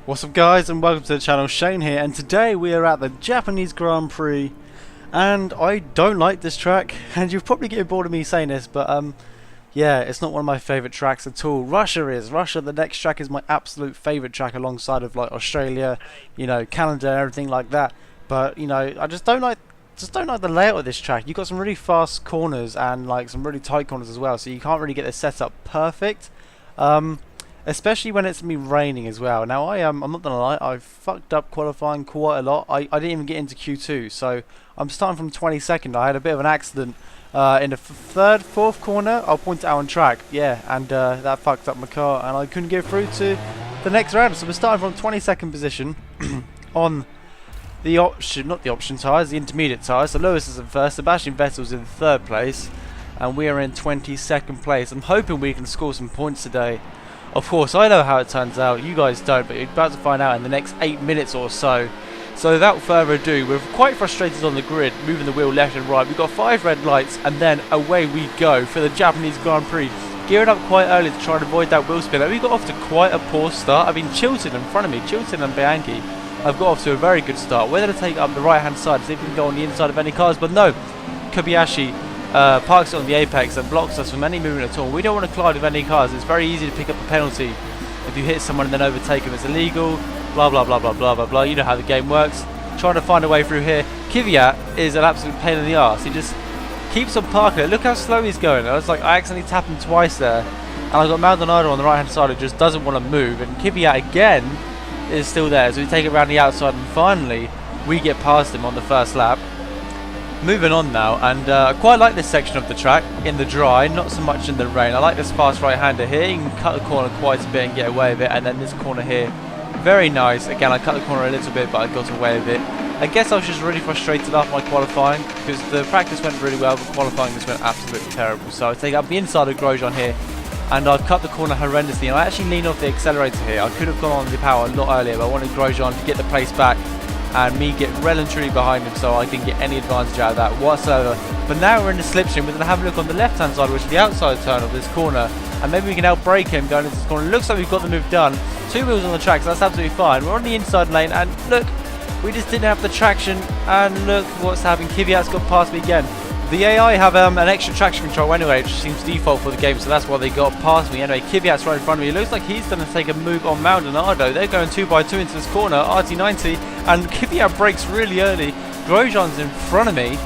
What's up guys, and welcome to the channel. Shane here, and today we are at the Japanese Grand Prix, and I don't like this track, and you're probably getting bored of me saying this, but yeah, it's not one of my favourite tracks at all. Russia, the next track is my absolute favourite track alongside of like Australia, you know, Canada and everything like that. But you know, I just don't like the layout of this track. You've got some really fast corners and like some really tight corners as well, so you can't really get this set up perfect. Especially when it's me raining as well. Now I'm not gonna lie, I fucked up qualifying quite a lot. I didn't even get into Q2, so I'm starting from 22nd. I had a bit of an accident in the fourth corner. I'll point it out on track, yeah, and that fucked up my car, and I couldn't get through to the next round. So we're starting from 22nd position on the option tyres, the intermediate tyres. So Lewis is in first, Sebastian Vettel's in third place, and we are in 22nd place. I'm hoping we can score some points today. Of course, I know how it turns out. You guys don't, but you're about to find out in the next 8 minutes or so. So without further ado, we're quite frustrated on the grid, moving the wheel left and right. We've got 5 red lights, and then away we go for the Japanese Grand Prix. Gearing up quite early to try and avoid that wheel spin. We got off to quite a poor start. I mean, Chilton in front of me, Chilton and Bianchi, have got off to a very good start. We're going to take up the right-hand side, see if we can go on the inside of any cars, but no. Kobayashi parks it on the apex and blocks us from any movement at all. We don't want to collide with any cars. It's very easy to pick up a penalty if you hit someone and then overtake them. It's illegal, blah blah blah blah blah blah blah. You know how the game works. Trying to find a way through here. Kvyat is an absolute pain in the arse. He just keeps on parking it. Look how slow he's going. I accidentally tapped him twice there, and I've got Maldonado on the right hand side who just doesn't want to move, and Kvyat again is still there. So we take it around the outside, and finally we get past him on the first lap. Moving on now, and I quite like this section of the track in the dry, not so much in the rain. I like this fast right-hander here. You can cut the corner quite a bit and get away with it, and then this corner here, very nice. Again, I cut the corner a little bit, but I got away with it. I guess I was just really frustrated after my qualifying, because the practice went really well, but qualifying just went absolutely terrible. So I take up the inside of Grosjean here, and I cut the corner horrendously, and I actually leaned off the accelerator here. I could have gone on the power a lot earlier, but I wanted Grosjean to get the pace back and me get well and truly behind him, so I didn't get any advantage out of that whatsoever. But now we're in the slipstream. We're going to have a look on the left hand side, which is the outside turn of this corner, and maybe we can outbrake him going into this corner. It looks like we've got the move done. 2 wheels on the track, so that's absolutely fine. We're on the inside lane, and look, we just didn't have the traction, and look what's happened. Kvyat's got past me again. The AI have an extra traction control anyway, which seems default for the game, so that's why they got past me. Anyway, Kvyat's right in front of me. It looks like he's going to take a move on Maldonado. They're going 2x2 into this corner, RT90, and Kvyat brakes really early. Grosjean's in front of me,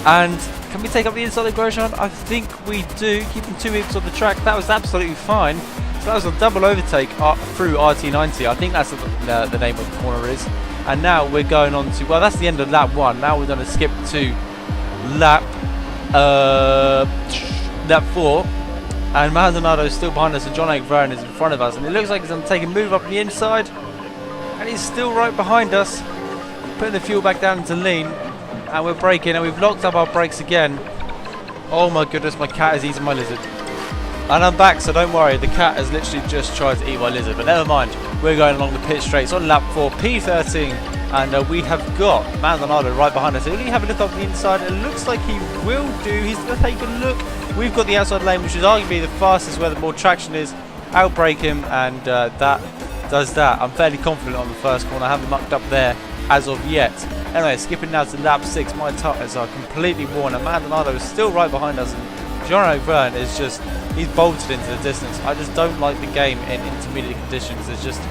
and can we take up the inside of Grosjean? I think we do, keeping 2 wheels on the track. That was absolutely fine. So that was a double overtake through RT90. I think that's the name of the corner is. And now we're going on to, well, that's the end of lap 1. Now we're going to skip to lap 4, and Maldonado is still behind us, and John O'Brien is in front of us, and it looks like he's going to take a move up the inside, and he's still right behind us, putting the fuel back down into lean, and we're braking, and we've locked up our brakes again. Oh my goodness, my cat is eating my lizard, and I'm back, so don't worry, the cat has literally just tried to eat my lizard, but never mind. We're going along the pit straight on lap 4, P13. And we have got Maldonado right behind us. Will he have a look up the inside? It looks like he will do. He's going to take a look. We've got the outside lane, which is arguably the fastest, where the more traction is. Outbrake him, and that does that. I'm fairly confident on the first corner. I haven't mucked up there as of yet. Anyway, skipping now to lap 6. My tyres are completely worn, and Maldonado is still right behind us. And John O'Brien is just, he's bolted into the distance. I just don't like the game in intermediate conditions. It just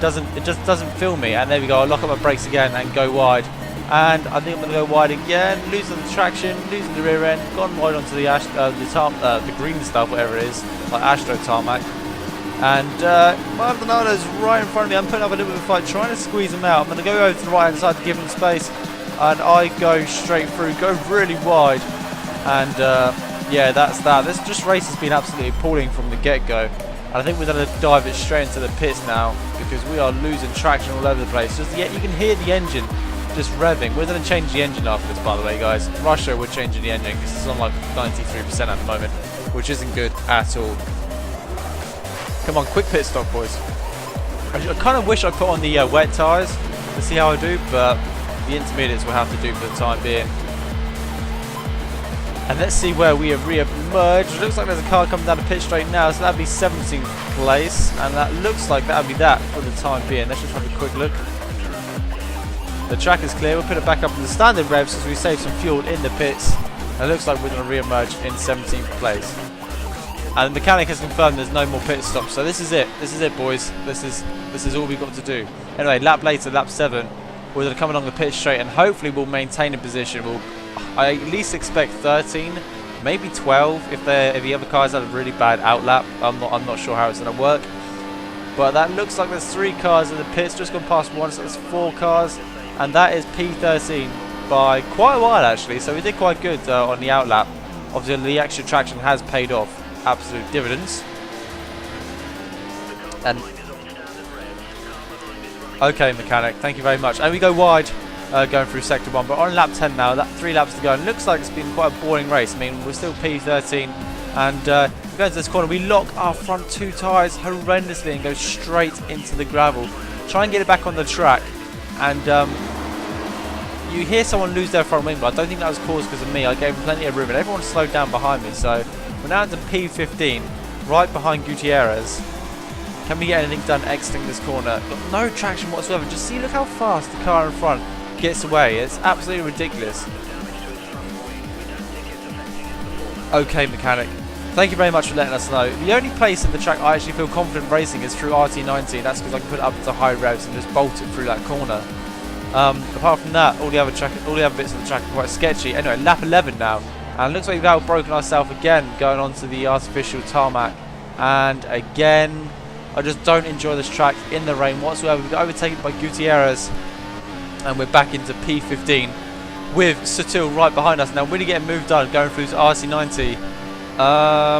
doesn't feel me. And there we go, I'll lock up my brakes again and go wide, and I think I'm going to go wide again, losing the traction, losing the rear end, gone wide onto the the green stuff, whatever it is, like Astro tarmac, and Maldonado's right in front of me. I'm putting up a little bit of a fight, trying to squeeze him out. I'm going to go over to the right hand side to give him space, and I go straight through, go really wide, and yeah, that's that. This race has been absolutely appalling from the get-go. And I think we're going to dive it straight into the pits now, because we are losing traction all over the place. Just yet you can hear the engine just revving. We're going to change the engine after this, by the way, guys. Russia, we're changing the engine because it's on like 93% at the moment, which isn't good at all. Come on, quick pit stop, boys. I kind of wish I put on the wet tyres to see how I do, but the intermediates will have to do for the time being. And let's see where we have re-emerged. It looks like there's a car coming down the pit straight now, so that'd be 17th place. And that looks like that'd be that for the time being. Let's just have a quick look. The track is clear. We'll put it back up to the standard revs as we save some fuel in the pits. And it looks like we're going to re-emerge in 17th place. And the mechanic has confirmed there's no more pit stops. So this is it. This is it, boys. This is all we've got to do. Anyway, lap later, lap 7, we're going to come along the pit straight and hopefully we'll maintain a position. I at least expect 13, maybe 12 if the other cars have a really bad outlap. I'm not sure how it's going to work. But that looks like there's 3 cars in the pits, just gone past 1, so there's 4 cars. And that is P13 by quite a while actually, so we did quite good on the outlap. Obviously the extra traction has paid off absolute dividends. And okay, mechanic, thank you very much. And we go wide going through sector 1, but on lap 10 now, 3 laps to go, and looks like it's been quite a boring race. I mean, we're still P13, and we go into this corner, we lock our front 2 tyres horrendously and go straight into the gravel. Try and get it back on the track. And you hear someone lose their front wing, but I don't think that was caused because of me. I gave them plenty of room and everyone slowed down behind me. So we're now into P15, right behind Gutierrez. Can we get anything done exiting this corner? Got no traction whatsoever. Just see, look how fast the car in front gets away. It's absolutely ridiculous. Okay, mechanic. Thank you very much for letting us know. The only place in the track I actually feel confident racing is through RT90. That's because I can put it up to high revs and just bolt it through that corner. Apart from that, all the other bits of the track are quite sketchy. Anyway, lap 11 now, and it looks like we've outbroken ourselves again, going onto the artificial tarmac. And again, I just don't enjoy this track in the rain whatsoever. We got overtaken by Gutierrez, and we're back into P15 with Sutil right behind us. Now, really getting moved on, going through to RC90.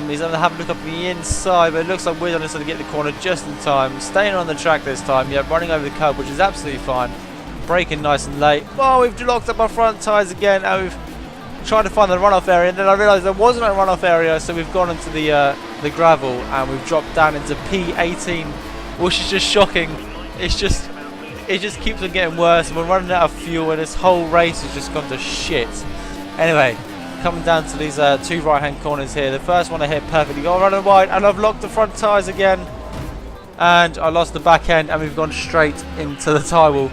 He's going to have a look up the inside, but it looks like we're going to get the corner just in time. Staying on the track this time, yeah, running over the curb, which is absolutely fine. Braking nice and late. Oh, we've locked up our front tyres again, and we've tried to find the runoff area, and then I realised there wasn't a runoff area, so we've gone into the gravel, and we've dropped down into P18, which is just shocking. It just keeps on getting worse, and we're running out of fuel, and this whole race has just gone to shit. Anyway, coming down to these 2 right-hand corners here. The first one I hit perfectly. Got running wide, and I've locked the front tyres again. And I lost the back end, and we've gone straight into the tyre wall.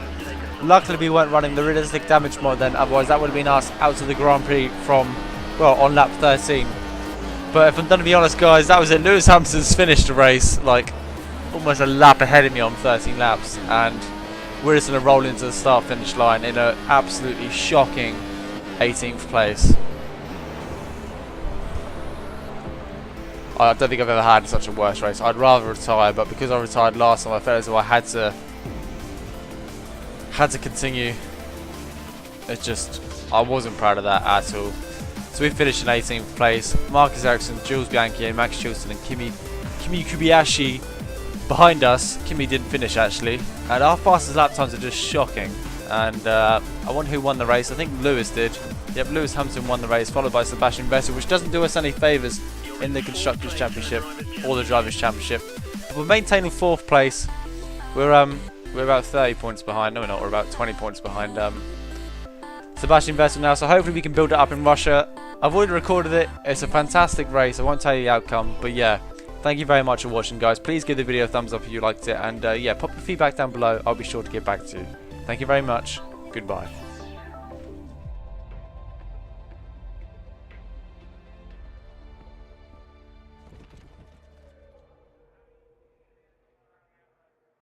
Luckily, we weren't running the realistic damage mod then. Otherwise, that would have been us out of the Grand Prix from, well, on lap 13. But if I'm going to be honest, guys, that was it. Lewis Hamilton's finished the race, like, almost a lap ahead of me on 13 laps. And we're just going to roll into the start-finish line in an absolutely shocking 18th place. I don't think I've ever had such a worse race. I'd rather retire, but because I retired last time, I felt as though I had to continue. It's just, I wasn't proud of that at all. So we finished in 18th place. Marcus Ericsson, Jules Bianchi, and Max Chilton, and Kimi Kobayashi behind us. Kimi didn't finish actually, and our fastest lap times are just shocking. And I wonder who won the race. I think Lewis did. Yep, Lewis Hamilton won the race, followed by Sebastian Vettel, which doesn't do us any favours in the Constructors' Championship or the Drivers' Championship. But we're maintaining 4th place. We're about 30 points behind. No, we're not. We're about 20 points behind Sebastian Vettel now. So hopefully we can build it up in Russia. I've already recorded it. It's a fantastic race. I won't tell you the outcome, but yeah. Thank you very much for watching, guys. Please give the video a thumbs up if you liked it, and yeah, pop your feedback down below. I'll be sure to get back to you. Thank you very much. Goodbye.